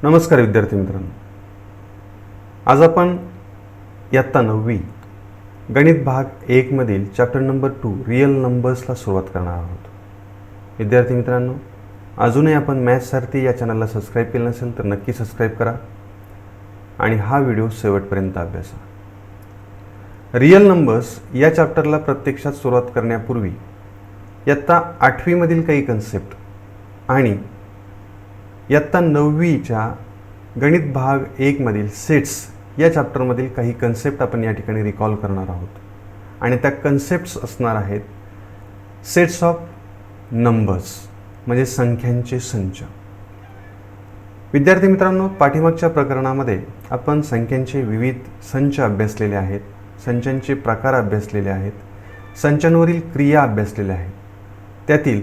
नमस्कार विद्यार्थी मित्रांनो, आज आपण इयत्ता 9वी गणित भाग 1 मधील चॅप्टर नंबर 2 रियल नंबर्सला सुरुवात करणार आहोत. विद्यार्थी मित्रांनो, अजूनही आपण मॅथ्स सारथी या चॅनलला सबस्क्राईब केलं नसेल तर नक्की सबस्क्राईब करा आणि हा व्हिडिओ शेवटपर्यंत अभ्यासा. रियल नंबर्स या चॅप्टरला प्रत्यक्षात सुरुवात करण्यापूर्वी इयत्ता 8वी मधील काही कन्सेप्ट आणि इयत्ता 9वीच्या गणित भाग 1 मधील सेट्स या चॅप्टरमधील काही कन्सेप्ट आपण या ठिकाणी रिकॉल करणार आहोत आणि त्या कन्सेप्ट्स असणार आहेत सेट्स ऑफ नंबर्स म्हणजे संख्यांचे संच. विद्यार्थी मित्रांनो, पाठीमागच्या प्रकरणामध्ये आपण संख्यांचे विविध संच अभ्यासलेले आहेत, संचांचे प्रकार अभ्यासलेले आहेत, संचांवरील क्रिया अभ्यासलेल्या आहेत. त्यातील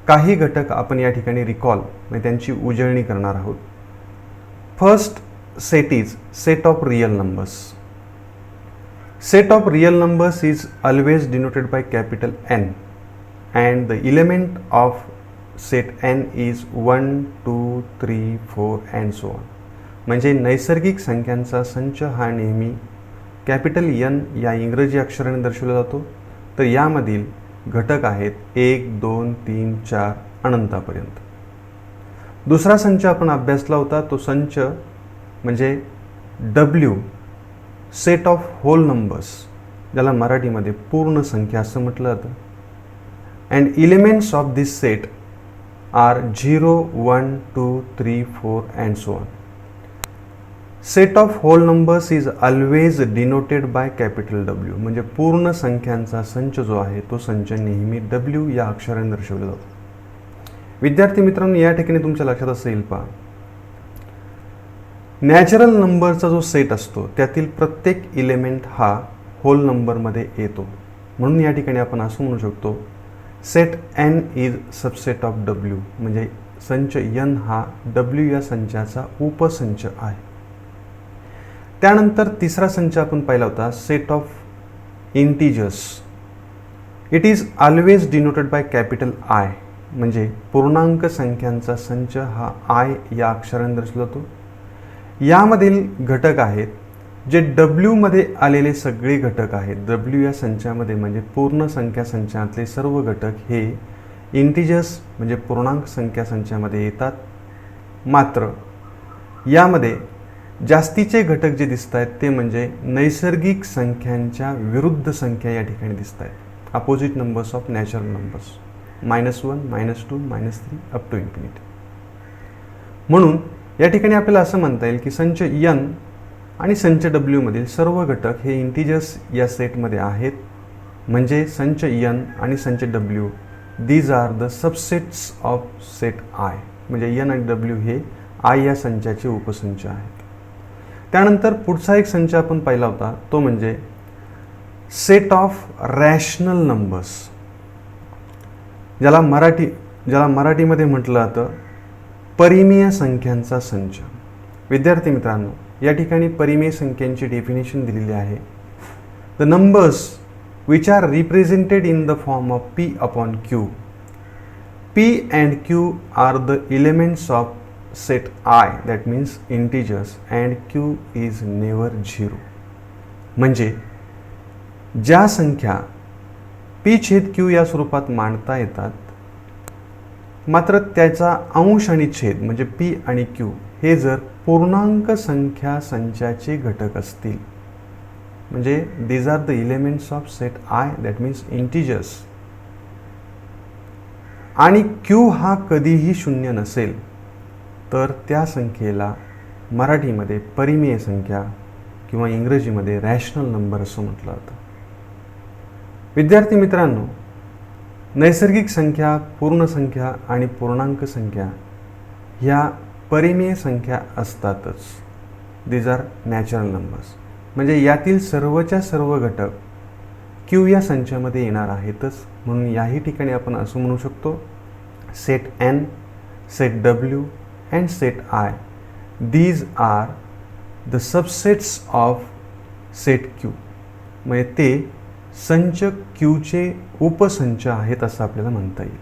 काही घटक आपण या ठिकाणी रिकॉल म्हणजे त्यांची उजळणी करणार आहोत. First set is set of real numbers. Set of real numbers is always denoted by capital N and the element of set N is 1, 2, 3, 4 and so on. म्हणजे नैसर्गिक संख्यांचा संच हा नेहमी कॅपिटल N या इंग्रजी अक्षराने दर्शवला जातो. तर यामधील घटक आहेत 1, 2, 3, 4 अनंतापर्यंत. दुसरा संच आपण अभ्यासला होता तो संच म्हणजे W, set of whole numbers, ज्याला मराठीमध्ये पूर्ण संख्या असं म्हटलं जातं. And elements of this set are 0, 1, 2, 3, 4 and so on. Set of whole numbers is always denoted by capital W. म्हणजे पूर्ण संख्यांचा संच जो आहे तो संच नेहमी W या अक्षराने दर्शवला जातो. विद्यार्थी मित्रांनो, या ठिकाणी तुमच्या लक्षात असेल पहा, नॅचरल नंबरचा जो सेट असतो त्यातील प्रत्येक इलेमेंट हा होल नंबरमध्ये येतो. म्हणून या ठिकाणी आपण असं म्हणू शकतो set N is subset of W. म्हणजे संच N हा W या संचाचा उपसंच आहे. त्यानंतर तिसरा संच आपण पाहिला होता set of integers. It is always denoted by capital I. म्हणजे पूर्णांक संख्यांचा संच हा I या अक्षराने दर्शवला जातो. यामधील घटक आहेत जे W मध्ये आलेले सगळे घटक आहेत. W या संचामध्ये म्हणजे पूर्ण संख्या संचातले सर्व घटक हे इंटिजर्स म्हणजे पूर्णांक संख्या संचामध्ये येतात. मात्र यामध्ये जास्तीचे घटक जे दिसत आहेत ते म्हणजे नैसर्गिक संख्यांच्या विरुद्ध संख्या या ठिकाणी दिसत आहेत. Opposite numbers of natural numbers -1, -2, -3 up to infinity. म्हणून या ठिकाणी आपल्याला असं म्हणता येईल की संच N आणि संच W मधील सर्व घटक हे इंटिजर्स या सेटमध्ये आहेत. म्हणजे संच N आणि संच W these are the subsets of set I. म्हणजे N आणि W हे I या संचाचे उपसंच आहेत. त्यानंतर पुढचा एक संच आपण पाहिला होता तो म्हणजे सेट ऑफ रॅशनल नंबर्स, ज्याला मराठीमध्ये म्हटलं जातं परिमेय संख्यांचा संच. विद्यार्थी मित्रांनो, या ठिकाणी परिमेय संख्यांची डेफिनेशन दिलेली आहे. The numbers which are represented in the form of P upon Q. P and Q are the elements of set I, that means integers, and Q is never 0. म्हणजे ज्या संख्या P छेद Q या स्वरूपात मांडता येतात मात्र त्याचा अंश आणि छेद म्हणजे P आणि Q हे जर पूर्णांक संख्या संचाचे घटक असतील म्हणजे these are the elements of set I, that means integers, आणि Q हा कधीही शून्य नसेल तर त्या संख्येला मराठीमध्ये परिमेय संख्या किंवा इंग्रजीमध्ये रॅशनल नंबर असं म्हटलं जातं. विद्यार्थी मित्रांनो, नैसर्गिक संख्या, पूर्ण संख्या आणि पूर्णांक संख्या ह्या परिमेय संख्या असतातच. These are natural numbers. म्हणजे यातील सर्वच्या सर्व घटक Q या संचामध्ये येणार आहेतच. म्हणून याही ठिकाणी आपण असं म्हणू शकतो set N, set W and set I, these are the subsets of set Q. म्हणजे ते संच Qचे उपसंच आहेत असं आपल्याला म्हणता येईल.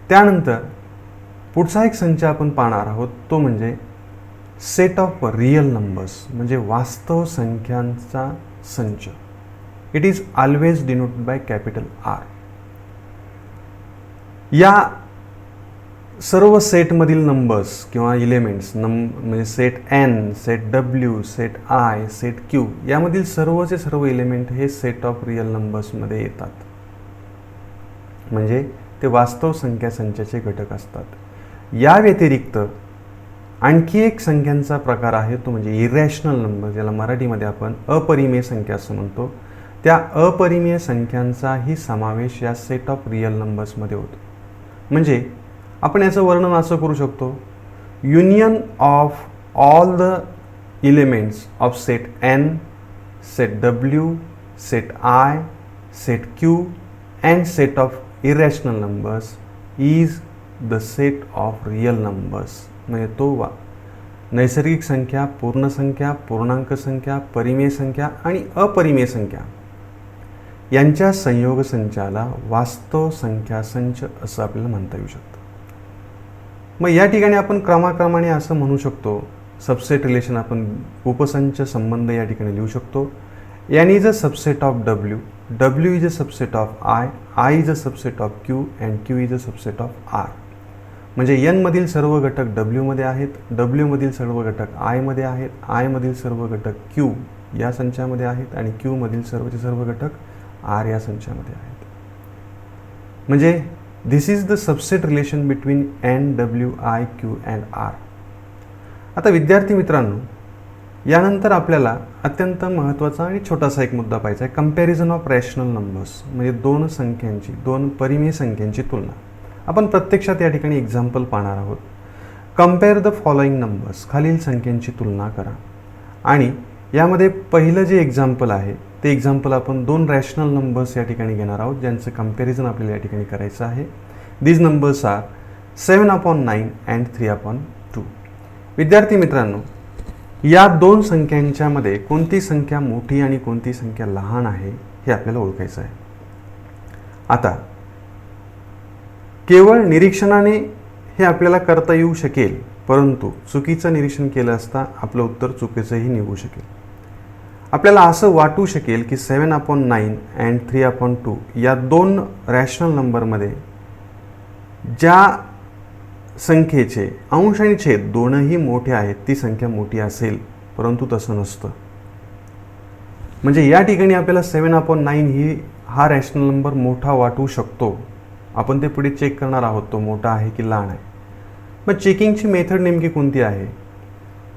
त्यानंतर पुढचा एक संच आपण पाहणार आहोत तो म्हणजे सेट ऑफ रियल नंबर्स, म्हणजे वास्तव संख्यांचा संच. It is always denoted by capital R. या सर्व सेटमधील नंबर्स किंवा इलेमेंट्स म्हणजे set N, set W, set I, set Q यामधील सर्वचे सर्व इलेमेंट हे सेट ऑफ रियल नंबर्समध्ये येतात, म्हणजे ते वास्तव संख्या संचाचे घटक असतात. या व्यतिरिक्त आणखी एक संख्यांचा प्रकार आहे तो म्हणजे इरॅशनल नंबर, ज्याला मराठीमध्ये आपण अपरिमेय संख्या असं म्हणतो. त्या अपरिमेय संख्यांचाही समावेश या सेट ऑफ रियल नंबर्समध्ये होतो. म्हणजे आपण याचं वर्णन असं करू शकतो, union of all the elements of set N, set W, set I, set Q and set of irrational numbers is the set of real numbers. म्हणजे तो नैसर्गिक संख्या, पूर्ण संख्या, पूर्णांक संख्या, परिमेय संख्या आणि अपरिमेय संख्या यांच्या संयोग संचाला वास्तव संख्या संच असं आपल्याला म्हणता येऊ शकतं. मग या ठिकाणी आपण क्रमाक्रमाने असं म्हणू शकतो, सबसेट रिलेशन आपण उपसंच संबंध या ठिकाणी लिहू शकतो. N is a subset of W, W is a subset of I, I is a subset of Q and Q is a subset of R. म्हणजे एनमधील सर्व घटक डब्ल्यूमध्ये आहेत, डब्ल्यूमधील सर्व घटक आयमध्ये आहेत, आयमधील सर्व घटक क्यू या संचामध्ये आहेत आणि क्यूमधील सर्वचे सर्व घटक आर या संचामध्ये आहेत. म्हणजे this is the subset relation between N, W, I, Q and R. आता विद्यार्थी मित्रांनो, यानंतर आपल्याला अत्यंत महत्त्वाचा आणि छोटासा एक मुद्दा पाहायचा आहे, कंपॅरिझन ऑफ रॅशनल नंबर्स, म्हणजे दोन संख्यांची, दोन परिमेय संख्यांची तुलना. आपण प्रत्यक्षात या ठिकाणी एक्झाम्पल पाहणार आहोत. कम्पेअर द फॉलोइंग नंबर्स, खालील संख्यांची तुलना करा. आणि यामध्ये पहिलं जे एक्झाम्पल आहे ते एक्झाम्पल आपण दोन रॅशनल नंबर्स या ठिकाणी घेणार आहोत, ज्यांचं कंपॅरिझन आपल्याला या ठिकाणी करायचं आहे. These numbers are 7/9 and 3/2. विद्यार्थी मित्रांनो, या दोन संख्यांच्यामध्ये कोणती संख्या मोठी आणि कोणती संख्या लहान आहे हे आपल्याला ओळखायचं आहे. आता केवळ निरीक्षणाने हे आपल्याला करता येऊ शकेल, परंतु चुकीचं निरीक्षण केलं असता आपलं उत्तर चुकीचंही निघू शकेल. आपल्याला असं वाटू शकेल की 7/9 अँड 3/2 या दोन रॅशनल नंबरमध्ये ज्या संख्येचे अंश आणि छेद दोनही मोठे आहेत ती संख्या मोठी असेल, परंतु तसं नसतं. म्हणजे या ठिकाणी आपल्याला 7/9 हा रॅशनल नंबर मोठा वाटू शकतो. आपण ते पुढे चेक करणार आहोत तो मोठा आहे की लहान आहे. मग चेकिंगची मेथड नेमकी कोणती आहे,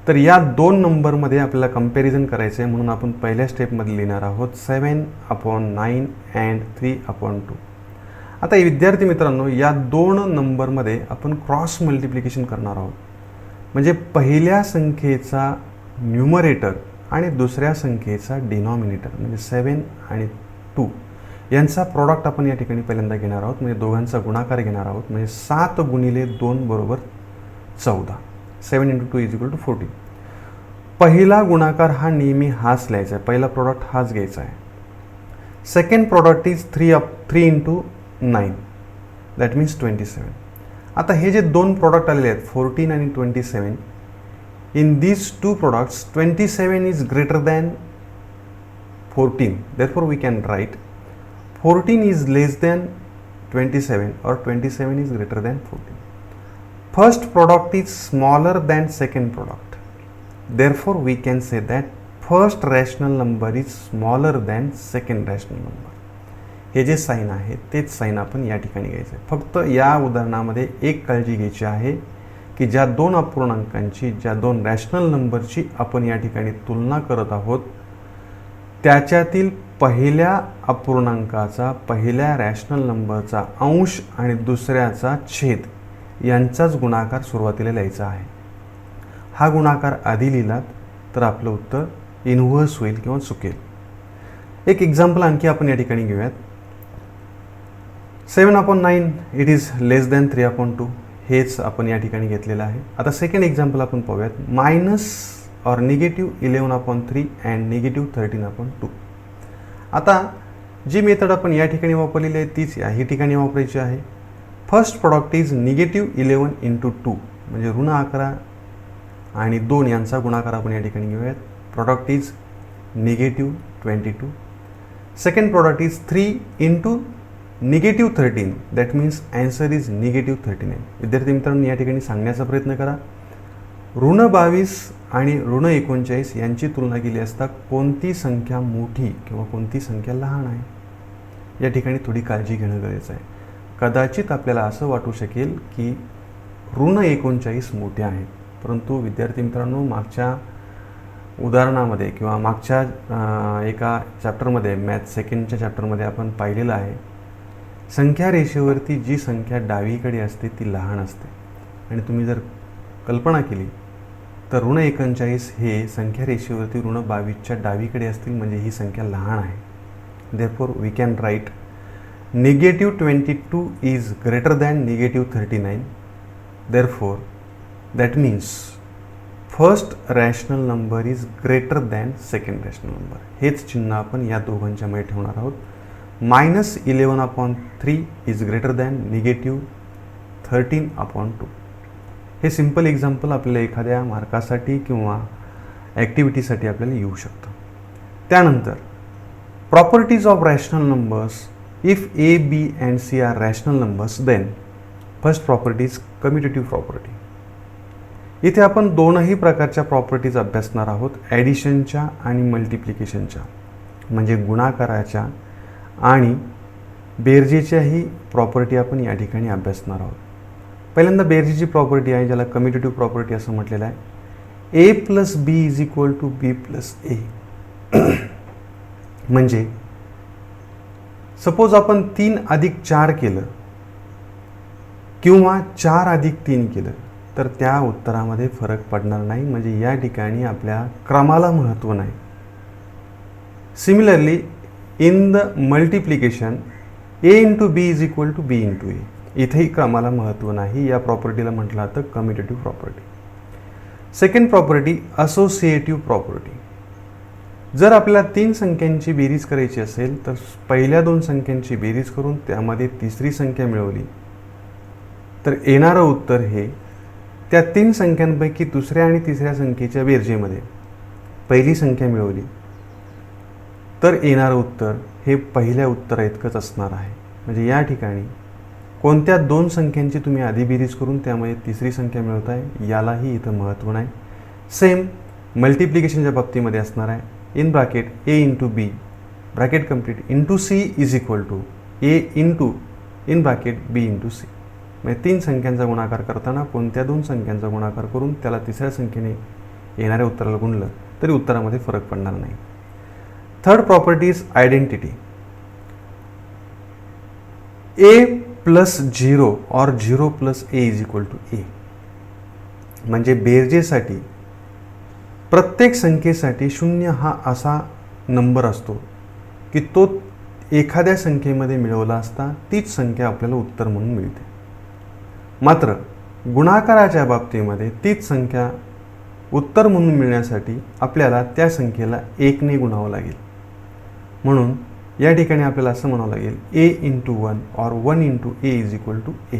तर या दोन नंबरमध्ये आपल्याला कंपॅरिझन करायचं आहे, म्हणून आपण पहिल्या स्टेपमध्ये लिहिणार आहोत 7/9 अँड 3/2. आता विद्यार्थी मित्रांनो, या दोन नंबरमध्ये आपण क्रॉस मल्टिप्लिकेशन करणार आहोत. म्हणजे पहिल्या संख्येचा न्यूमरेटर आणि दुसऱ्या संख्येचा डिनॉमिनेटर म्हणजे 7 आणि 2 यांचा प्रॉडक्ट आपण या ठिकाणी पहिल्यांदा घेणार आहोत. म्हणजे दोघांचा गुणाकार घेणार आहोत. म्हणजे 7 गुणिले 2 बरोबर 14. 7 × 2 = 14. पहिला गुणाकार हा नेहमी हाच लिहायचा आहे, पहिला प्रॉडक्ट हाच घ्यायचा आहे. Second product is 3 × 9 that means 27. आता हे जे दोन प्रॉडक्ट आलेले आहेत 14 आणि 27, in these two products 27 is greater than 14. therefore we can write 14 is less than 27 or 27 is greater than 14. First product is smaller than second product. Therefore we can say that first rational number is smaller than second rational number. हे जे sign आहे तेच sign आपण या ठिकाणी घ्यायचं आहे. फक्त या उदाहरणामध्ये एक काळजी घ्यायची आहे की ज्या दोन अपूर्णांकांची, ज्या दोन रॅशनल नंबरची आपण या ठिकाणी तुलना करत आहोत, त्याच्यातील पहिल्या अपूर्णांकाचा, पहिल्या रॅशनल नंबरचा अंश आणि दुसऱ्याचा छेद यांचाच गुणाकार सुरुवातीला लिहायचा आहे. हा गुणाकार आधी लिहिलात तर आपलं उत्तर इनव्हर्स होईल किंवा चुकेल. एक एक्झाम्पल आणखी आपण या ठिकाणी घेऊयात. 7/9 इट इज लेस दॅन 3/2 हेच आपण या ठिकाणी घेतलेलं आहे. आता सेकंड एक्झाम्पल आपण पाहूयात. मायनस और -11/3 अँड -13/2. आता जी मेथड आपण या ठिकाणी वापरलेली आहे तीच या ठिकाणी वापरायची आहे. फर्स्ट प्रॉडक्ट इज -11 इंटू 2, म्हणजे ऋण 11 आणि 2 यांचा गुणाकार आपण या ठिकाणी घेऊयात. Product is -22. Second product is 3 into -13, that means answer is -39. विद्यार्थी मित्रांनो, या ठिकाणी सांगण्याचा प्रयत्न करा, ऋण 22 आणि ऋण 39 यांची तुलना केली असता कोणती संख्या मोठी किंवा कोणती संख्या लहान आहे, या ठिकाणी थोडी काळजी घेणं गरजेचं आहे. कदाचित आपल्याला असं वाटू शकेल की ऋण 39 मोठे आहेत, परंतु विद्यार्थी मित्रांनो, मागच्या उदाहरणामध्ये किंवा मागच्या एका चॅप्टरमध्ये मॅथ सेकंडच्या चॅप्टरमध्ये आपण पाहिलेलं आहे, संख्या रेषेवरती जी संख्या डावीकडे असते ती लहान असते. आणि तुम्ही जर कल्पना केली तर ऋण 39 हे संख्या रेषेवरती ऋण 22च्या डावीकडे असतील, म्हणजे ही संख्या लहान आहे. Therefore we can write -22 is greater than -39. Therefore that means first rational number is greater than second rational number. हेच चिन्ह आपण या दोघांच्या मध्ये ठेवणार आहोत. -11/3 इज ग्रेटर दॅन -13/2. हे सिंपल एक्झाम्पल आपल्याला एखाद्या मार्कासाठी किंवा ॲक्टिव्हिटीसाठी आपल्याला येऊ शकतं. त्यानंतर properties of rational numbers. If A, B and C are rational numbers, then first property is commutative property. इथे आपण दोनही प्रकारच्या प्रॉपर्टीज अभ्यासणार आहोत, ॲडिशनच्या आणि मल्टिप्लिकेशनच्या, म्हणजे गुणाकाराच्या आणि बेरजेच्याही प्रॉपर्टी आपण या ठिकाणी अभ्यासणार आहोत. पहिल्यांदा बेरजेची प्रॉपर्टी आहे, ज्याला कम्युटेटिव्ह प्रॉपर्टी असं म्हटलेलं आहे. A + B = B + A. म्हणजे सपोज आपण 3+4 केलं किंवा 4+3 केलं तर त्या उत्तरामध्ये फरक पडणार नाही, म्हणजे या ठिकाणी आपल्या क्रमाला महत्त्व नाही. Similarly in the multiplication A × B = B × A. इथेही क्रमाला महत्त्व नाही. या प्रॉपर्टीला म्हटलं जातं commutative property. Second property associative property. जर आपल्याला 3 संख्यांची बेरीज करायची असेल तर पहिल्या 2 संख्यांची बेरीज करून त्यामध्ये तिसरी संख्या मिळवली तर येणारं उत्तर हे त्या 3 संख्यांपैकी दुसऱ्या आणि तिसऱ्या संख्येच्या बेरजेमध्ये पहिली संख्या मिळवली तर येणारं उत्तर हे पहिल्या उत्तराइतकंच असणार आहे. म्हणजे या ठिकाणी कोणत्या 2 संख्यांची तुम्ही आधी बेरीज करून त्यामध्ये तिसरी संख्या मिळवताय यालाही इथं महत्त्व नाही. सेम मल्टिप्लिकेशनच्या बाबतीमध्ये असणार आहे. In bracket A × B bracket complete into C is equal to A in bracket B × C. म्हणजे 3 संख्यांचा गुणाकार करताना कोणत्या 2 संख्यांचा गुणाकार करून त्याला तिसऱ्या संख्येने येणाऱ्या उत्तराला गुणलं तरी उत्तरामध्ये फरक पडणार नाही. Third property is identity. A + 0 और 0 + A = A. म्हणजे बेरजेसाठी प्रत्येक संख्येसाठी 0 हा असा नंबर असतो की तो एखाद्या संख्येमध्ये मिळवला असता तीच संख्या आपल्याला उत्तर म्हणून मिळते. मात्र गुणाकाराच्या बाबतीमध्ये तीच संख्या उत्तर म्हणून मिळण्यासाठी आपल्याला त्या संख्येला 1 ने गुणावं लागेल. म्हणून या ठिकाणी आपल्याला असं म्हणावं लागेल A × 1 or 1 × A = A.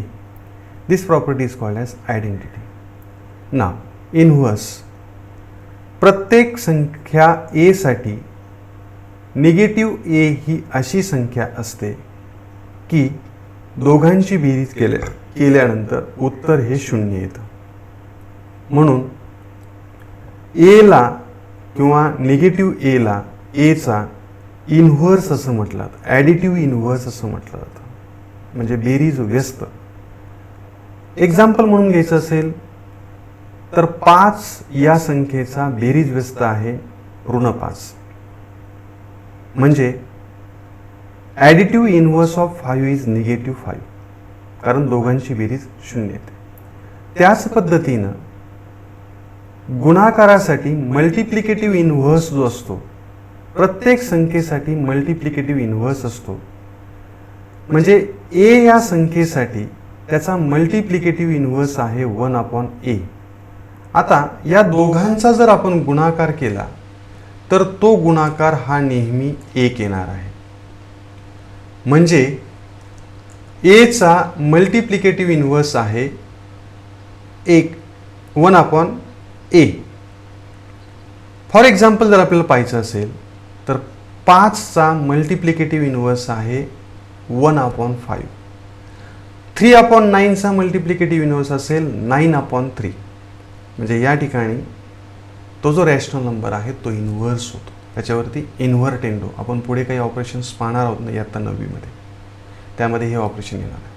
This property is called as identity. Now inverse. प्रत्येक संख्या A साठी निगेटिव्ह A ही अशी संख्या असते की दोघांची बेरीज केल्यानंतर उत्तर हे 0 येतं. म्हणून A ला किंवा निगेटिव्ह A ला A चा इनव्हर्स असं म्हटलं जातं, ॲडिटिव्ह इनव्हर्स असं म्हटलं जातं, म्हणजे बेरीज व्यस्त. एक्झाम्पल म्हणून घ्यायचं असेल तर 5 या संख्येचा बेरीज व्यस्त आहे -5. म्हणजे ॲडिटिव्ह इनव्हर्स ऑफ 5 इज -5, कारण दोघांची बेरीज 0 येते. त्याच पद्धतीनं गुणाकारासाठी मल्टिप्लिकेटिव्ह इनव्हर्स जो असतो, प्रत्येक संख्येसाठी मल्टिप्लिकेटिव्ह इनव्हर्स असतो. म्हणजे A या संख्येसाठी त्याचा मल्टिप्लिकेटिव्ह इनव्हर्स आहे 1/A. आता या दोघांचा जर आपण गुणाकार केला तर तो गुणाकार हा नेहमी 1 येणार आहे. म्हणजे एचा मल्टिप्लिकेटिव्ह इन्व्हर्स आहे 1/a. फॉर एक्झाम्पल जर आपल्याला पाहायचं असेल तर 5चा मल्टिप्लिकेटिव्ह इन्व्हर्स आहे 1/5. 3/9चा मल्टिप्लिकेटिव्ह इन्व्हर्स असेल 9/3. म्हणजे या ठिकाणी तो जो रॅशनल नंबर आहे तो इन्व्हर्स होतो, त्याच्यावरती इन्व्हर्टेंडो. आपण पुढे काही ऑपरेशन्स पाहणार आहोत ना इयत्ता 9वीमध्ये, त्यामध्ये हे ऑपरेशन येणार आहे.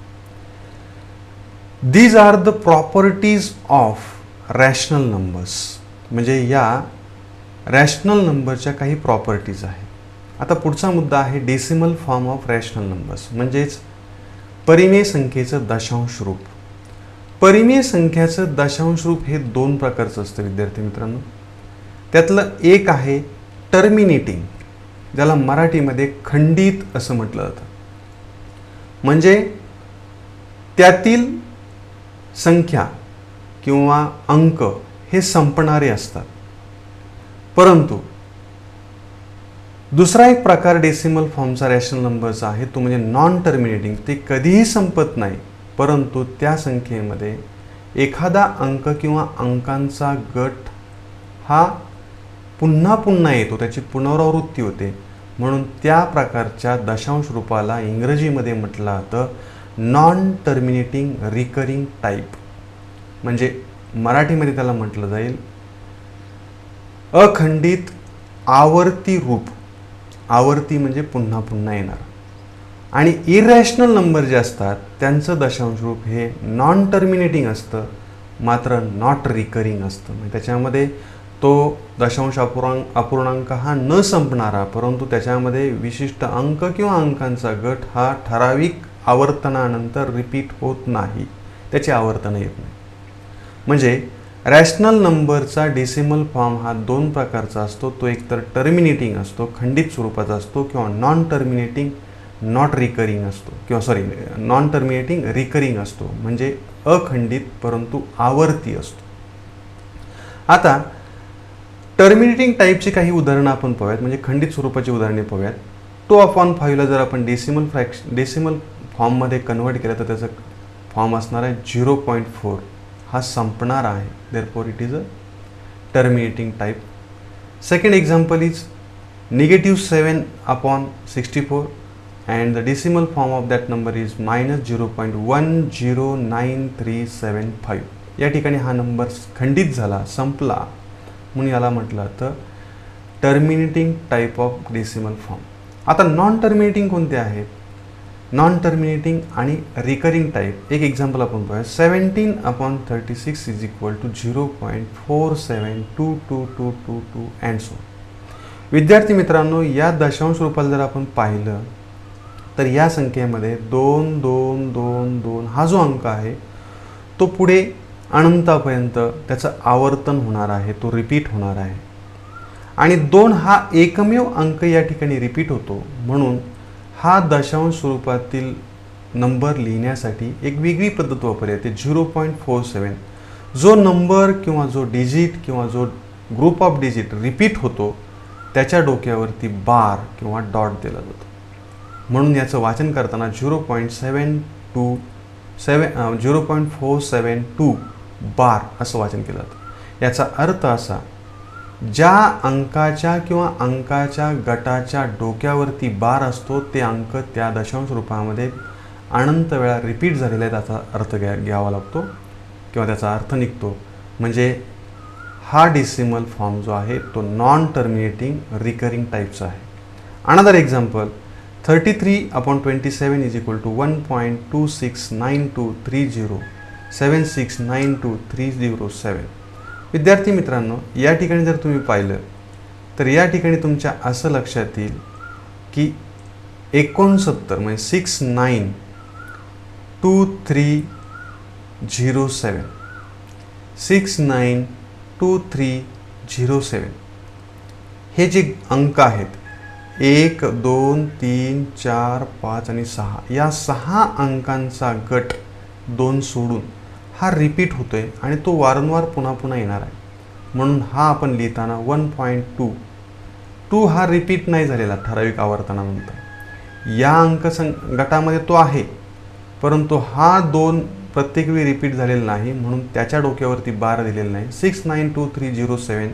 These are the properties of rational numbers. म्हणजे या रॅशनल नंबरच्या काही प्रॉपर्टीज आहेत. आता पुढचा मुद्दा आहे decimal form of rational numbers, म्हणजेच परिमेय संख्येचं दशांश रूप. परिमेय संख्याचं दशांश रूप हे 2 प्रकारचं असतं विद्यार्थी मित्रांनो. त्यातलं एक आहे टर्मिनेटिंग, ज्याला मराठीमध्ये खंडित असं म्हटलं जातं. म्हणजे त्यातील संख्या किंवा अंक हे संपणारे असतात. परंतु दुसरा एक प्रकार डेसिमल फॉर्मचा रॅशनल नंबरचा आहे तो म्हणजे नॉन टर्मिनेटिंग. ते कधीही संपत नाही, परंतु त्या संख्येमध्ये एखादा अंक किंवा अंकांचा गट हा पुन्हा पुन्हा येतो, त्याची पुनरावृत्ती होते. म्हणून त्या प्रकारच्या दशांश रूपाला इंग्रजीमध्ये म्हटलं जातं नॉन टर्मिनेटिंग रिकरिंग टाईप. म्हणजे मराठीमध्ये त्याला म्हटलं जाईल अखंडित आवर्ती रूप. आवर्ती म्हणजे पुन्हा पुन्हा येणार. आणि इरॅशनल नंबर जे असतात त्यांचं दशांश रूप हे नॉन टर्मिनेटिंग असतं, मात्र नॉट रिकरिंग असतं. म्हणजे त्याच्यामध्ये तो दशांश अपूर्णांक हा न संपणारा, परंतु त्याच्यामध्ये विशिष्ट अंक किंवा अंकांचा गट हा ठराविक आवर्तनानंतर रिपीट होत नाही, त्याची आवर्तनं येत नाही. म्हणजे रॅशनल नंबरचा डेसिमल फॉर्म हा 2 प्रकारचा असतो. तो एकतर टर्मिनेटिंग असतो, खंडित स्वरूपाचा असतो, किंवा नॉन टर्मिनेटिंग नॉट रिकरिंग असतो, किंवा नॉन टर्मिनेटिंग रिकरिंग असतो. म्हणजे अखंडित परंतु आवर्ती असतो. आता टर्मिनेटिंग टाईपची काही उदाहरणं आपण पाहूयात, म्हणजे खंडित स्वरूपाची उदाहरणे पाहूयात. 2/5ला जर आपण डेसिमल फॉर्ममध्ये कन्वर्ट केलं तर त्याचं फॉर्म असणार आहे 0.4. हा संपणार आहे, therefore it is a terminating type. Second example is -7/64 and the decimal form of that number is -0.109375. या ठिकाणी हा नंबर खंडित झाला, संपला, म्हणून याला म्हटलं जातं terminating type of decimal form. आता नॉन टर्मिनेटिंग कोणते आहेत? नॉन टर्मिनेटिंग आणि रिकरिंग टाईप. एक एक्झाम्पल आपण पाहूया. 17/36 is equal to 0.472222 and so. विद्यार्थी मित्रांनो, या दशांश रूपाला जर आपण पाहिलं तर या संख्येमध्ये 2 2 2 2 हा जो अंक आहे तो पुढे अनंतापर्यंत त्याचं आवर्तन होणार आहे, तो रिपीट होणार आहे. आणि 2 हा एकमेव अंक या ठिकाणी रिपीट होतो. म्हणून हा दशांश स्वरूपातील नंबर लिहिण्यासाठी एक वेगळी पद्धत वापरली जाते, 0.47. जो नंबर किंवा जो डिजिट किंवा जो ग्रुप ऑफ डिजिट रिपीट होतो त्याच्या डोक्यावरती बार किंवा डॉट दिला जातो. म्हणून याचं वाचन करताना 0.472 बार असं वाचन केलं जातं. याचा अर्थ असा, ज्या अंकाच्या किंवा अंकाच्या गटाच्या डोक्यावरती बार असतो ते अंक त्या दशांश रूपामध्ये अनंत वेळा रिपीट झालेला आहे, त्याचा अर्थ घ्यावा लागतो किंवा त्याचा अर्थ निघतो. म्हणजे हा डेसिमल फॉर्म जो आहे तो नॉन टर्मिनेटिंग रिकरिंग टाईपचा आहे. Another example 33/27 is equal to 1.26923076923007. विद्यार्थी मित्रांनो, या ठिकाणी जर तुम्ही पाहिलं तर या ठिकाणी तुमच्या असं लक्षात येईल की 69 म्हणजे 692307 692307 हे जे अंक आहेत 1 2 3 4 5 आणि 6, या 6 अंकांचा गट 2 सोडून हा रिपीट होतोय आणि तो वारंवार पुन्हा पुन्हा येणार आहे. म्हणून हा आपण लिहिताना 1.2 हा रिपीट नाही झालेला ठराविक आवर्तनानंतर. या गटामध्ये तो आहे, परंतु हा 2 प्रत्येक वेळी रिपीट झालेला नाही, म्हणून त्याच्या डोक्यावरती बार दिलेला नाही. 692307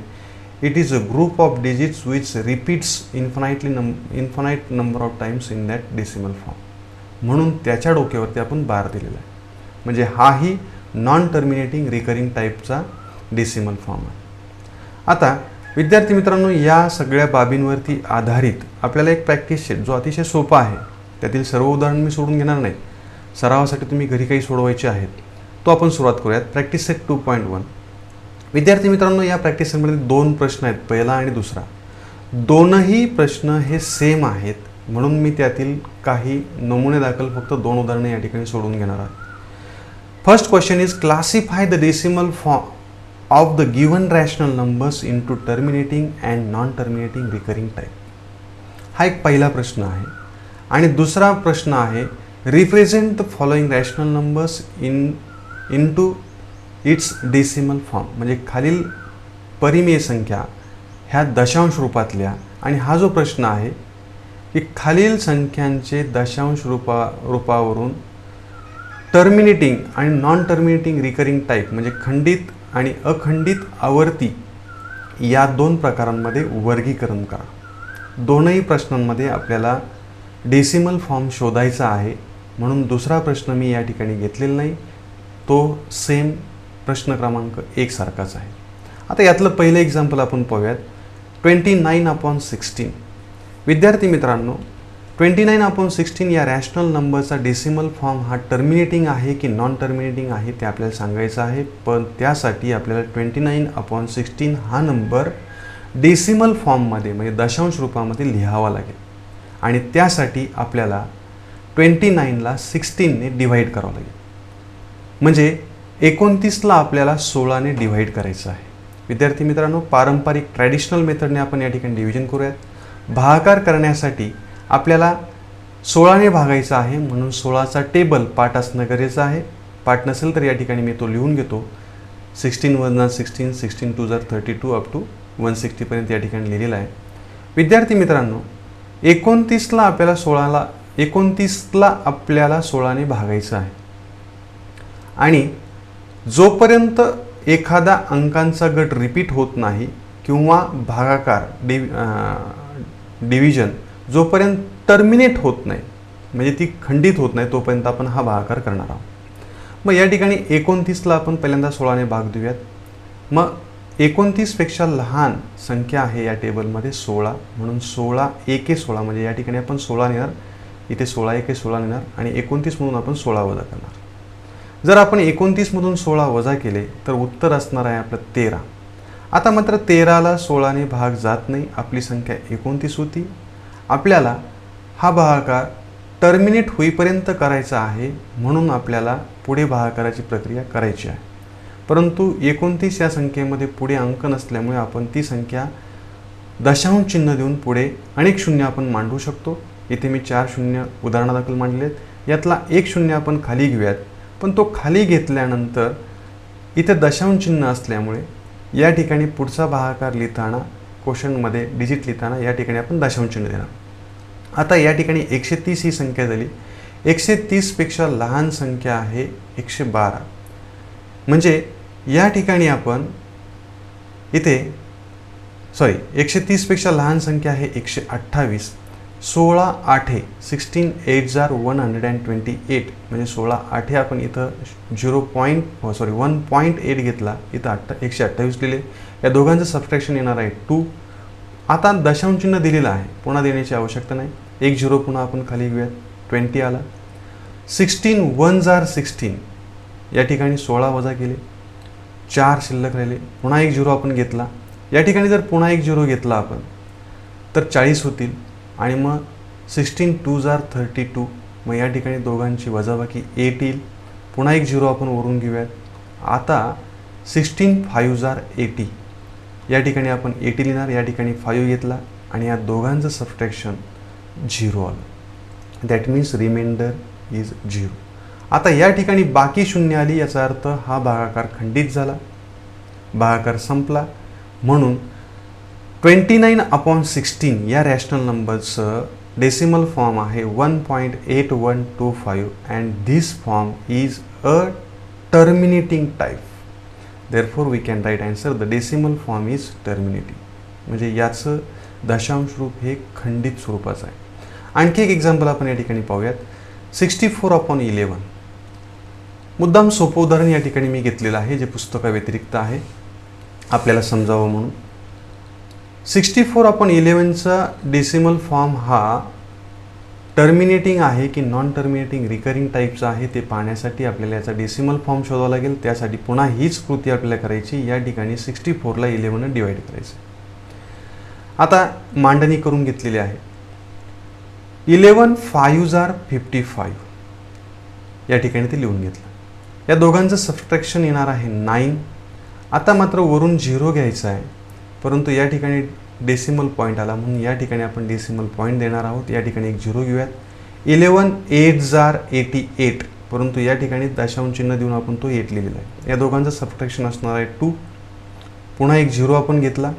it is a group of digits which repeats infinite number of times in that decimal form, म्हणून त्याच्या डोक्यावरती आपण बार दिलेला आहे. म्हणजे हाही नॉन टर्मिनेटिंग रिकरिंग टाईपचा डेसिमल फॉर्म आहे. आता विद्यार्थी मित्रांनो, या सगळ्या बाबींवरती आधारित आपल्याला एक प्रॅक्टिस सेट जो अतिशय सोपा आहे, त्यातील सर्व उदाहरण मी सोडून घेणार नाही, सरावासाठी तुम्ही घरी काही सोडवायचे आहेत, तो आपण सुरुवात करूयात. Practice set 2.1. विद्यार्थी मित्रांनो, या प्रॅक्टिस सेटमध्ये 2 प्रश्न आहेत, पहिला आणि दुसरा. दोनही प्रश्न हे सेम आहेत, म्हणून मी त्यातील काही नमुने दाखल फक्त 2 उदाहरणे या ठिकाणी सोडून घेणार आहे. First question is classify the decimal form of the given rational numbers into terminating and non terminating recurring type. हा एक पहिला प्रश्न आहे. आणि दुसरा प्रश्न आहे represent the following rational numbers into its decimal form. म्हणजे खालील परिमेय संख्या ह्या दशांश रूपातल्या, आणि हा जो प्रश्न आहे की खालील संख्यांचे दशांश रूपावरून टर्मिनेटिंग आणि नॉन टर्मिनेटिंग रिकरिंग टाईप म्हणजे खंडित आणि अखंडित आवर्ती या 2 प्रकारांमध्ये वर्गीकरण करा. दोनही प्रश्नांमध्ये आपल्याला डेसिमल फॉर्म शोधायचा आहे, म्हणून दुसरा प्रश्न मी या ठिकाणी घेतलेला नाही, तो सेम प्रश्न क्रमांक 1 सारखाच आहे. आता यातलं पहिलं एक्झाम्पल आपण पाहूयात. 29/16. विद्यार्थी मित्रांनो, 29/16 या रॅशनल नंबरचा डेसिमल फॉर्म हा टर्मिनेटिंग आहे की नॉन टर्मिनेटिंग आहे ते आपल्याला सांगायचं आहे. पण त्यासाठी आपल्याला 29/16 हा नंबर डेसिमल फॉर्ममध्ये म्हणजे दशांश रूपामध्ये लिहावा लागेल. आणि त्यासाठी आपल्याला 29ला 16ने डिव्हाइड करावं लागेल. म्हणजे 29ला आपल्याला 16ने डिव्हाइड करायचं आहे. विद्यार्थी मित्रांनो, पारंपरिक ट्रॅडिशनल मेथडने आपण या ठिकाणी डिव्हिजन करूयात. भागाकार करण्यासाठी आपल्याला 16ने भागायचं आहे, म्हणून 16चा टेबल पाठ असणं गरजेचं आहे. पाठ नसेल तर या ठिकाणी मी तो लिहून घेतो. 16 × 16, 16 × 2 = 32 अप टू 160 पर्यंत या ठिकाणी लिहिलेलं आहे. विद्यार्थी मित्रांनो, 29ला आपल्याला 16ने भागायचं आहे. आणि जोपर्यंत एखादा अंकांचा गट रिपीट होत नाही किंवा भागाकार डिव्हिजन जोपर्यंत टर्मिनेट होत नाही म्हणजे ती खंडित होत नाही तोपर्यंत आपण हा भागाकार करणार आहोत. मग या ठिकाणी 29ला आपण पहिल्यांदा 16ने भाग देऊयात. मग 29पेक्षा लहान संख्या आहे या टेबलमध्ये 16, म्हणून 16 × 16 म्हणजे या ठिकाणी आपण 16 नेणार, इथे 16 × 16 नेणार आणि 29मधून आपण 16 वजा करणार. जर आपण 29मधून 16 वजा केले तर उत्तर असणार आहे आपलं 13. आता मात्र 13ला 16ने भाग जात नाही, आपली संख्या 29 होती. आपल्याला हा भागाकार टर्मिनेट होईपर्यंत करायचा आहे, म्हणून आपल्याला पुढे भागाकाराची प्रक्रिया करायची आहे. परंतु 29 या संख्येमध्ये पुढे अंक नसल्यामुळे आपण ती संख्या दशांश चिन्ह देऊन पुढे अनेक शून्य आपण मांडू शकतो. इथे मी 4 शून्य उदाहरणादाखल मांडलेत. यातला 1 शून्य आपण खाली घेऊयात. पण तो खाली घेतल्यानंतर इथे दशांश चिन्ह असल्यामुळे या ठिकाणी पुढचा भागाकार लिहिताना क्वेश्चनमध्ये डिजिट लिहिताना या ठिकाणी आपण दशांश चिन्ह देणार. आता या ठिकाणी 130 ही संख्या झाली. 130पेक्षा लहान संख्या आहे 112. म्हणजे या ठिकाणी आपण इथे 130पेक्षा लहान संख्या आहे 128. 16 8 16 8 = 128 म्हणजे 16 8 आपण इथं 1.8 घेतला, इथं 128 लिहिले. या दोघांचं सबट्रॅक्शन येणार आहे 2. आता दशांश चिन्ह दिलेलं आहे, पुन्हा देण्याची आवश्यकता नाही. 1 0 पुन्हा आपण खाली घेऊयात, 20 आला. 16 1 = 16 या ठिकाणी 16 वजा केले, 4 शिल्लक राहिले. पुन्हा 1 0 आपण घेतला. या ठिकाणी जर पुन्हा 1 0 घेतला आपण तर 40 होतील. आणि मग 16 2 = 32. मग या ठिकाणी दोघांची वजाबाकी 8 येईल. पुन्हा 1 0 आपण वरून घेऊयात. आता 16 5 = 80 या ठिकाणी आपण 80 लिहिणार. या ठिकाणी 5 घेतला आणि या दोघांचं सबट्रॅक्शन 0 आलं. That means remainder is 0. आता या ठिकाणी बाकी शून्य आली, याचा अर्थ हा भागाकार खंडित झाला, भागाकार संपला. म्हणून 29/16 या रॅशनल नंबरचं डेसिमल फॉर्म आहे 1.8125 and this form is a terminating type. Therefore we can write answer the decimal form is terminating. म्हणजे याचं दशांश रूप हे खंडित स्वरूपाचं आहे. आणखी एक एक्झाम्पल आपण या ठिकाणी पाहूयात. 64/11. मुद्दाम सोपं उदाहरण या ठिकाणी मी घेतलेलं आहे जे पुस्तकाव्यतिरिक्त आहे आपल्याला समजावं म्हणून. 64/11चा डेसिमल फॉर्म हा टर्मिनेटिंग आहे की नॉन टर्मिनेटिंग रिकरिंग टाईपचा आहे ते पाहण्यासाठी आपल्याला याचा डेसिमल फॉर्म शोधावा लागेल. त्यासाठी पुन्हा हीच कृती आपल्याला करायची. या ठिकाणी 64ला 11ने डिवाईड करायचं. आता मांडणी करून घेतलेली आहे. 11 5s are 55 या ठिकाणी ते लिहून घेतलं. या दोघांचं सबट्रॅक्शन येणार आहे 9. आता मात्र वरून 0 घ्यायचा आहे, परंतु या ठिकाणी डेसिमल पॉईंट आला म्हणून या ठिकाणी आपण डेसिमल पॉईंट देणार आहोत. या ठिकाणी एक 0 घेऊयात. 11 8s are 88, परंतु या ठिकाणी दशांश चिन्ह देऊन आपण तो 8 लिहिलेला आहे. या दोघांचं सबट्रॅक्शन असणार आहे 2. पुन्हा एक 0 आपण घेतला.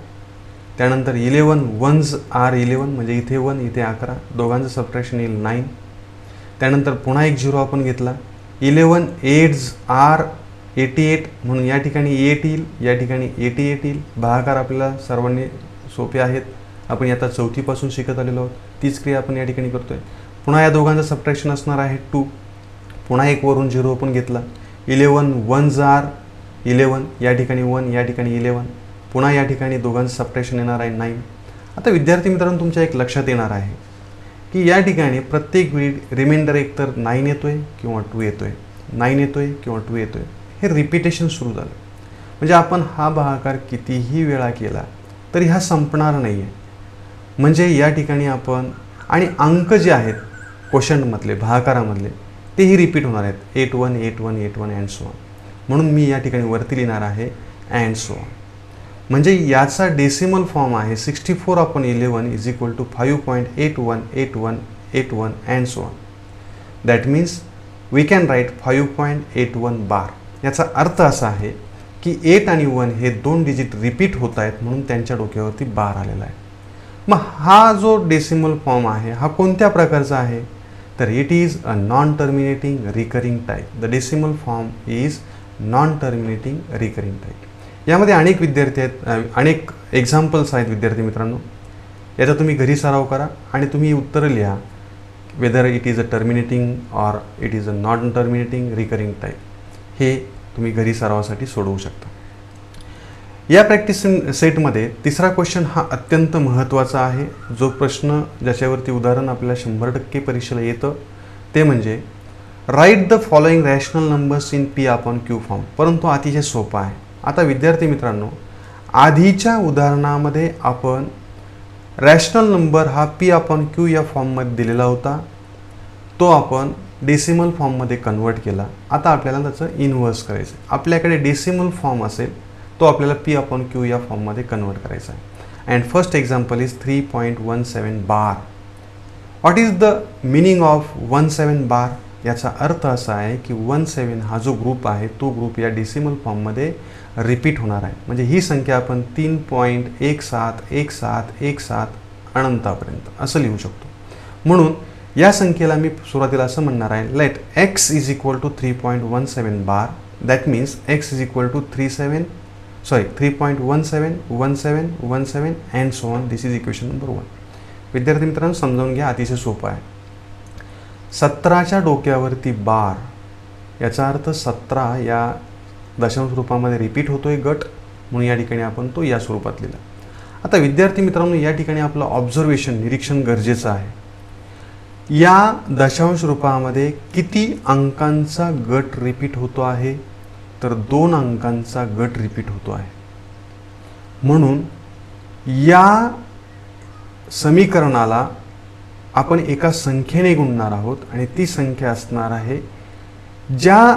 त्यानंतर 11 1s are 11 म्हणजे इथे 1 इथे 11, दोघांचं सबट्रॅक्शन येईल 9. त्यानंतर पुन्हा एक 0 आपण घेतला. 11 8s are 88 म्हणून या ठिकाणी 8 येईल, या ठिकाणी 88 येईल. भागाकार आपल्याला सर्वांनी सोपे आहेत. आपण आता 4थीपासून शिकत आलेलो आहोत. तीच क्रिया आपण या ठिकाणी करतोय. पुन्हा या दोघांचं सबट्रॅक्शन असणार आहे 2. पुन्हा एक वरून 0 आपण घेतला. 11 1s are 11 या ठिकाणी 1 या ठिकाणी 11. पुन्हा या ठिकाणी दोघांचं सबट्रॅक्शन येणार आहे 9. आता विद्यार्थी मित्रांनो तुमच्या एक लक्षात येणार आहे की या ठिकाणी प्रत्येक वेळी रिमाइंडर एकतर 9 येतोय किंवा 2 येतोय, 9 येतोय किंवा 2 येतोय. हे रिपिटेशन सुरू झालं. म्हणजे आपण हा भागाकार कितीही वेळा केला तरी हा संपणार नाही आहे. म्हणजे या ठिकाणी आपण आणि अंक जे आहेत क्वोशंटमधले भागाकारामधले तेही रिपीट होणार आहेत. 81 81 81 अँड सो ऑन. म्हणून मी या ठिकाणी वरती लिहिणार आहे अँड सो ऑन. म्हणजे याचा डेसिमल फॉर्म आहे 64/11 is equal to 5.818181 and so on. That means we can write 5.81 bar. याचा अर्थ असा आहे की 8 आणि 1 हे 2 डिजिट रिपीट होत आहेत म्हणून त्यांच्या डोक्यावरती बार आलेला आहे. मग हा जो डेसिमल फॉर्म आहे हा कोणत्या प्रकारचा आहे तर it is a non terminating recurring type. The decimal form is non terminating recurring type. यामध्ये अनेक विद्यार्थी आहेत, अनेक एक्झाम्पल्स आहेत विद्यार्थी मित्रांनो. याचा तुम्ही घरी सराव करा आणि तुम्ही उत्तरं लिहा whether it is a terminating or it is a non terminating recurring type. हे तुम्ही घरी सरावासाठी सोडवू शकता. या प्रॅक्टिस सेटमध्ये तिसरा क्वेश्चन हा अत्यंत महत्त्वाचा आहे. जो प्रश्न ज्याच्यावरती उदाहरण आपल्याला 100% परीक्षेला येतं ते म्हणजे write the following rational numbers in P/Q form. परंतु अतिशय सोपा आहे. आता विद्यार्थी मित्रांनो आधीच्या उदाहरणामध्ये आपण रॅशनल नंबर हा P/Q या फॉर्ममध्ये दिलेला होता, तो आपण डेसिमल फॉर्ममध्ये कन्वर्ट केला. आता आपल्याला त्याचं इन्व्हर्स करायचं आहे. आपल्याकडे डेसिमल फॉर्म असेल तो आपल्याला P/Q या फॉर्ममध्ये कन्वर्ट करायचा आहे. And first example is 3.17 bar. What is the meaning of 17 बार? याचा अर्थ असा आहे की 17 हा जो ग्रुप आहे तो ग्रुप या डेसिमल फॉर्ममध्ये रिपीट होणार आहे. म्हणजे ही संख्या आपण 3.171717 अनंतापर्यंत असं लिहू शकतो. म्हणून या संख्येला मी सुरुवातीला असं म्हणणार आहे let x is equal to 3.17 bar. That means x is equal to 3.171717 and so on. This is equation number 1. विद्यार्थी मित्रांनो समजावून घ्या, अतिशय सोपं आहे. 17च्या डोक्यावरती बार याचा अर्थ 17 या दशांश रूपामध्ये रिपीट होतोय गट, म्हणून या ठिकाणी आपण तो या स्वरूपात लिहिला. आता विद्यार्थी मित्रांनो या ठिकाणी आपलं ऑब्झर्वेशन निरीक्षण गरजेचं आहे. या दशांश रूपामध्ये किती अंकांचा गट रिपीट होतो आहे तर 2 अंकांचा गट रिपीट होतो आहे. म्हणून या समीकरणाला आपण एका संख्येने गुणणार आहोत आणि ती संख्या असणार आहे ज्या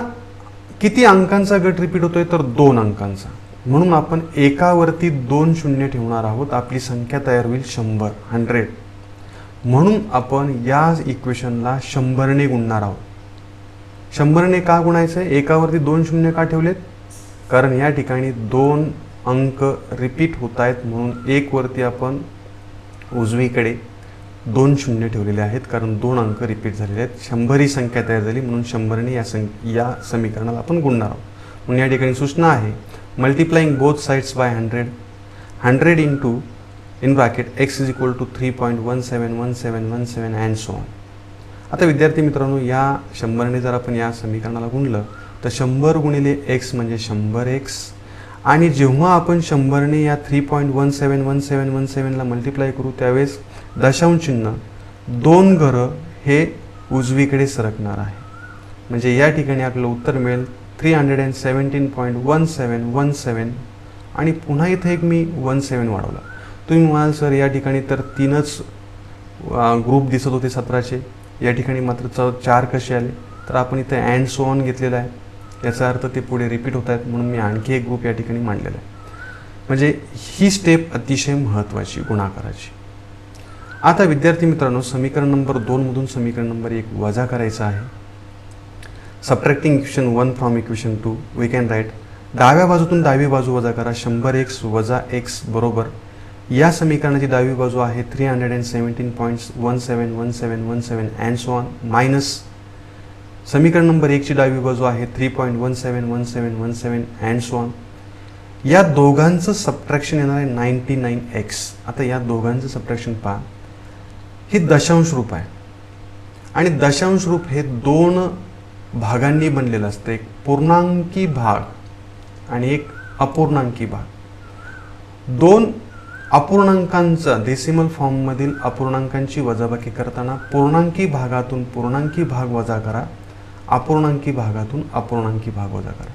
किती अंकांचा गट रिपीट होतोय तर 2 अंकांचा. म्हणून आपण एकावरती 2 शून्य ठेवणार आहोत. आपली संख्या तयार होईल 100. म्हणून आपण या इक्वेशनला 100ने गुणणार आहोत. 100ने का गुणायचं आहे? एकावरती 2 शून्य का ठेवलेत? कारण या ठिकाणी 2 अंक रिपीट होत आहेत म्हणून 1 वरती आपण उजवीकडे 2 शून्य ठेवलेले आहेत, कारण 2 अंक रिपीट झालेले आहेत. 100 ही संख्या तयार झाली, म्हणून 100ने या समीकरणाला आपण गुणणार आहोत. म्हणून या ठिकाणी सूचना आहे multiplying both sides by 100 into in bracket x is equal to 3.171717 and so on. आता विद्यार्थी मित्रांनो, या 100ने जर आपण या समीकरणाला गुणलं तर 100 गुणिले x म्हणजे 100x, आणि जेव्हा आपण 100ने या 3.171717ला मल्टिप्लाय करू त्यावेळेस दशांश चिन्ह 2 घरं हे उजवीकडे सरकणार आहे. म्हणजे या ठिकाणी आपल्याला उत्तर मिळेल 317.1717 आणि पुन्हा इथे एक मी 17 वाढवला. तुम्ही म्हणाल सर या ठिकाणी तर 3च ग्रुप दिसत होते 17चे, या ठिकाणी मात्र 4 कसे आले? तर आपण इथे अँड सो ऑन घेतलेला आहे, याचा अर्थ ते पुढे रिपीट होत आहेत, म्हणून मी आणखी एक ग्रुप या ठिकाणी मांडलेला आहे. म्हणजे ही स्टेप अतिशय महत्त्वाची गुणाकाराची. आता विद्यार्थी मित्रांनो, समीकरण नंबर 2 मधून समीकरण नंबर 1 वजा करायचं आहे. Subtracting equation 1 from equation 2 we can write, डाव्या बाजूतून डावी बाजू वजा करा. 100x वजा x बरोबर या समीकरणाची डावी बाजू आहे 317.171717 अँड सो ऑन, मायनस समीकरण नंबर 1 ची डावी बाजू आहे 3.171717 अँड सो ऑन. या दोघांचं सबट्रॅक्शन येणार आहे 99x. आता या दोघांचं सबट्रॅक्शन पहा, हे दशांश रूप आहे आणि दशांश रूप हे 2 भागांनी बनलेलं असतं, एक पूर्णांकी भाग आणि एक अपूर्णांकी भाग. 2 अपूर्णांकांचा डेसिमल फॉर्ममधील अपूर्णांकांची वजाबाकी करताना पूर्णांकी भागातून पूर्णांकी भाग वजा करा, अपूर्णांकी भागातून अपूर्णांकी भाग वजा करा.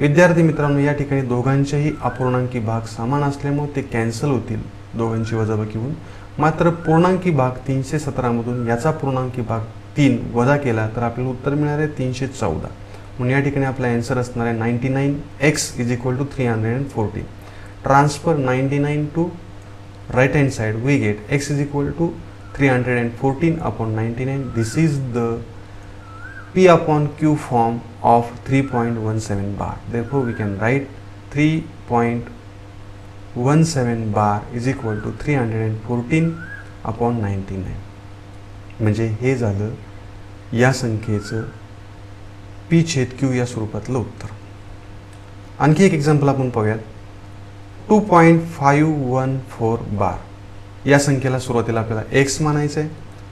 विद्यार्थी मित्रांनो, या ठिकाणी दोघांचेही अपूर्णांकी भाग समान असल्यामुळे ते कॅन्सल होतील दोघांची वजाबाकी होऊन. मात्र पूर्णांकी भाग 317 मधून याचा पूर्णांकी भाग 3 वजा केला तर आपल्याला उत्तर मिळणार आहे 314. म्हणून या ठिकाणी आपला आन्सर असणार आहे 99x is equal to 314. Transfer 99 to right hand side, we get x is equal to 314 upon 99. This is the P upon Q form of 3.17 bar. Therefore, we can write 3.17 bar is equal to 314 upon 99. म्हणजे हे झालं या संख्येचं P छेद Q या स्वरूपातलं उत्तर. आणखी एक example आपण पाहूयात. 2.514 बार या संख्येला सुरुवातीला आपल्याला x मानायचं आहे.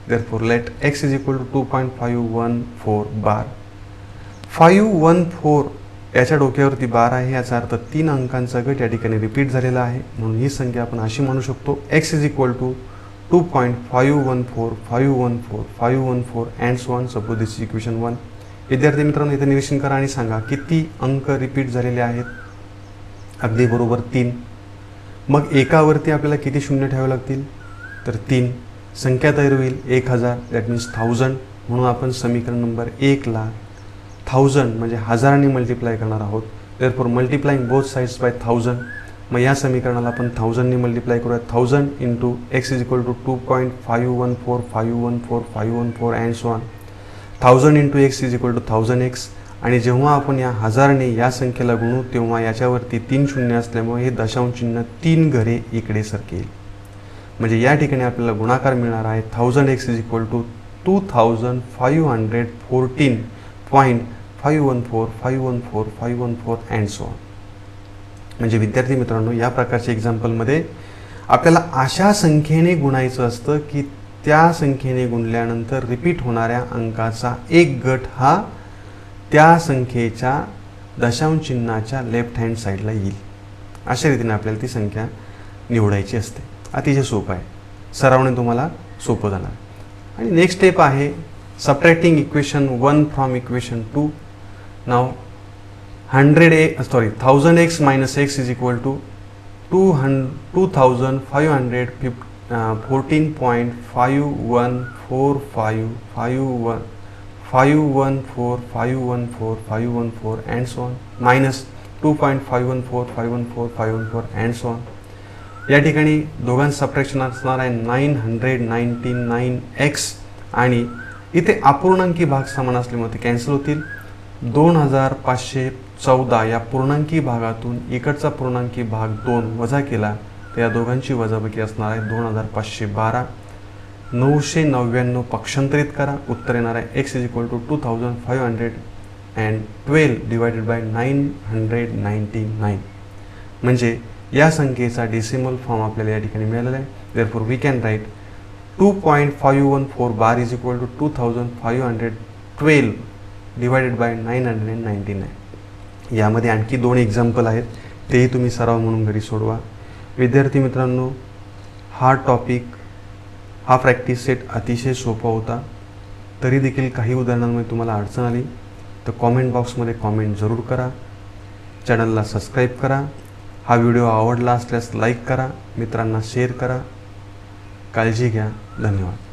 Therefore let x is equal to 2.514 bar. 514 याच्या डोक्यावरती बार आहे, याचा अर्थ 3 अंकांचा गट या ठिकाणी रिपीट झालेला आहे, म्हणून ही संख्या आपण अशी म्हणू शकतो x is equal to 2.514 514 514 and so on. Suppose this equation 1. विद्यार्थी मित्रांनो, इथे निरीक्षण करा आणि सांगा किती अंक रिपीट झालेले आहेत. अगदी बरोबर 3. मग एकावरती आपल्याला किती शून्य ठेवावे लागतील? तर 3. संख्या तयार होईल 1000, दॅट मीन्स 1000. म्हणून आपण समीकरण नंबर 1 ला 1000 म्हणजे 1000 ने मल्टिप्लाय करणार आहोत. Therefore multiplying both sides bye 1000. मग या समीकरणाला आपण 1000 ने मल्टिप्लाय करूया. 1000 into x is equal to 2.514 514 514 and so on. 1000 into x is equal to 1000x. आणि जेव्हा आपण या 1000ने या संख्येला गुणू तेव्हा याच्यावरती 3 शून्य असल्यामुळे हे दशांश चिन्ह 3 घरे इकडे सरकेल. म्हणजे या ठिकाणी आपल्याला गुणाकार मिळणार आहे 1000x is equal to 2514.514 and so on. म्हणजे विद्यार्थी मित्रांनो, या प्रकारच्या एक्झाम्पलमध्ये आपल्याला अशा संख्येने गुणायचं असतं की त्या संख्येने गुणल्यानंतर रिपीट होणाऱ्या अंकाचा एक गट हा त्या संख्येच्या दशांश चिन्हाच्या लेफ्ट हँड साईडला येईल. अशा रीतीने आपल्याला ती संख्या निवडायची असते. अतिशय सोपं आहे, सरावने तुम्हाला सोपं जाणार. आणि नेक्स्ट स्टेप आहे subtracting equation 1 from equation 2. Now 1000x minus x is equal to 2514 and so on minus 2.514 and so on. या ठिकाणी दोघांचं सबट्रॅक्शन असणार आहे 999x आणि इथे अपूर्णांकी भाग समान असल्यामुळे ते कॅन्सल होतील. 2514 या पूर्णांकी भागातून इकडचा पूर्णांकी भाग 2 वजा केला तर या दोघांची वजाबाकी असणार आहे 2512. 999 पक्षांतरित करा. उत्तर येणार आहे x is equal to 2512 divided by 999. म्हणजे या संख्येचा डेसिमल फॉर्म आपल्याला या ठिकाणी मिळालेला आहे. Therefore we can write 2.514 bar is equal to 2512 divided by 999. यामध्ये आणखी 2 एक्झाम्पल आहेत, तेही तुम्ही सराव म्हणून घरी सोडवा. विद्यार्थी मित्रांनो, हा टॉपिक, हा प्रॅक्टिस सेट अतिशय सोपा होता. तरी देखील काही उदाहरणांमध्ये तुम्हाला अडचण आली तर कॉमेंट बॉक्समध्ये कॉमेंट जरूर करा. चॅनलला सबस्क्राईब करा. हा व्हिडिओ आवडला असल्यास लाईक करा, मित्रांना शेअर करा. काळजी घ्या. धन्यवाद.